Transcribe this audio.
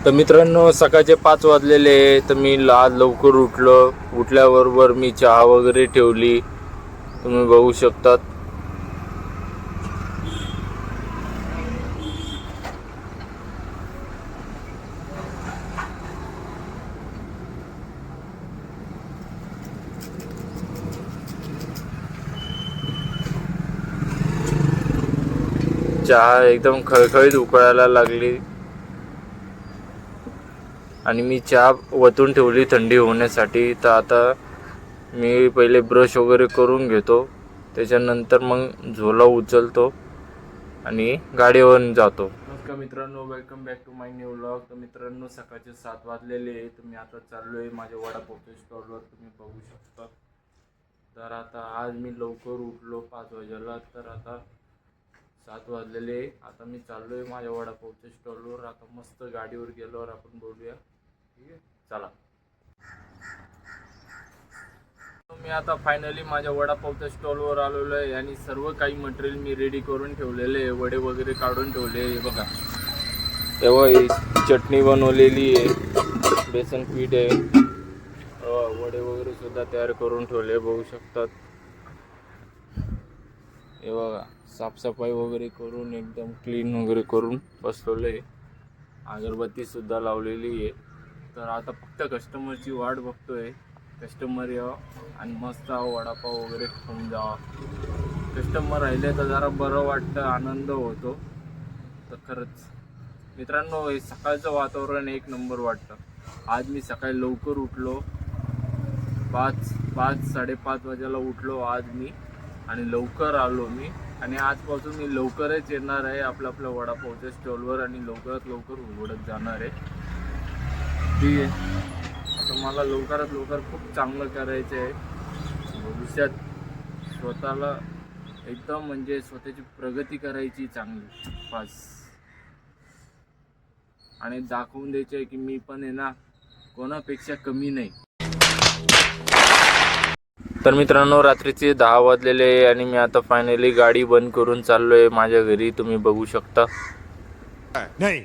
तर मित्रांनो, सकाळचे 5 वाजलेले आहे. तर मी आज लवकर उठलो. उठल्याबरोबर मी चहा वगैरे ठेवली, तुम्ही बघू शकतात. चहा एकदम खळखळीत उकळायला लागली आणि मी चहा वतून ठेवली थंडी होण्यासाठी. तर आता मी पहिले ब्रश वगैरे करून घेतो, त्याच्यानंतर मग झोला उचलतो आणि गाडीवर जातो. नमस्कार मित्रांनो, welcome back to my new vlog. तर मित्रांनो, सकाळचे 7 वाजलेले आहे. तर मी आता चाललो आहे माझ्या वडापावच्या स्टॉलवर, तुम्ही बघू शकता. तर आता आज मी लवकर उठलो 5 वाजेला. तर आता 7 वाजलेले. आता मी चाललो आहे माझ्या वडापावच्या स्टॉलवर. आता मस्त गाडीवर गेल्यावर आपण बोलूया, ठीक आहे? चला. मी आता फायनली माझ्या वडापावच्या स्टॉलवर आलेलो आहे आणि सर्व काही मटेरियल मी रेडी करून ठेवलेले आहे. वडे वगैरे काढून ठेवले आहे बघा. तेव्हा ही चटणी बनवलेली आहे, बेसन पीठ आहे, वडे वगैरे सुद्धा तयार करून ठेवले, बघू शकतात. हे बघा, साफसफाई वगैरे करून एकदम क्लीन वगैरे करून बसवले आहे. अगरबत्ती सुद्धा लावलेली आहे. तर आता फक्त कस्टमरची वाट बघतोय. कस्टमर यावं आणि मस्त वडापाव वगैरे खाऊन जावा. कस्टमर राहिले तर जरा बरं वाटतं, आनंद होतो. तर खरंच मित्रांनो, हे सकाळचं वातावरण एक नंबर वाटतं. आज मी सकाळी लवकर उठलो, 5:30 वाजेला उठलो आज मी आणि लवकर आलो मी. आणि आजपासून मी लवकरच येणार आहे आपल्या वडापावच्या स्टॉलवर आणि लवकरात लवकर उघडत जाणार आहे, ठीक आहे? आता मला लवकरात लवकर खूप चांगलं करायचं आहे भविष्यात. स्वतःला एकदम म्हणजे स्वतःची प्रगती करायची चांगली बस, आणि दाखवून द्यायचं आहे की मी पण आहे ना, कोणापेक्षा कमी नाही. तर मित्रांनो, रात्रीचे 10 वाजलेले आहे आणि मी आता फायनली गाडी बंद करून चाललो आहे माझ्या घरी, तुम्ही बघू शकता. नहीं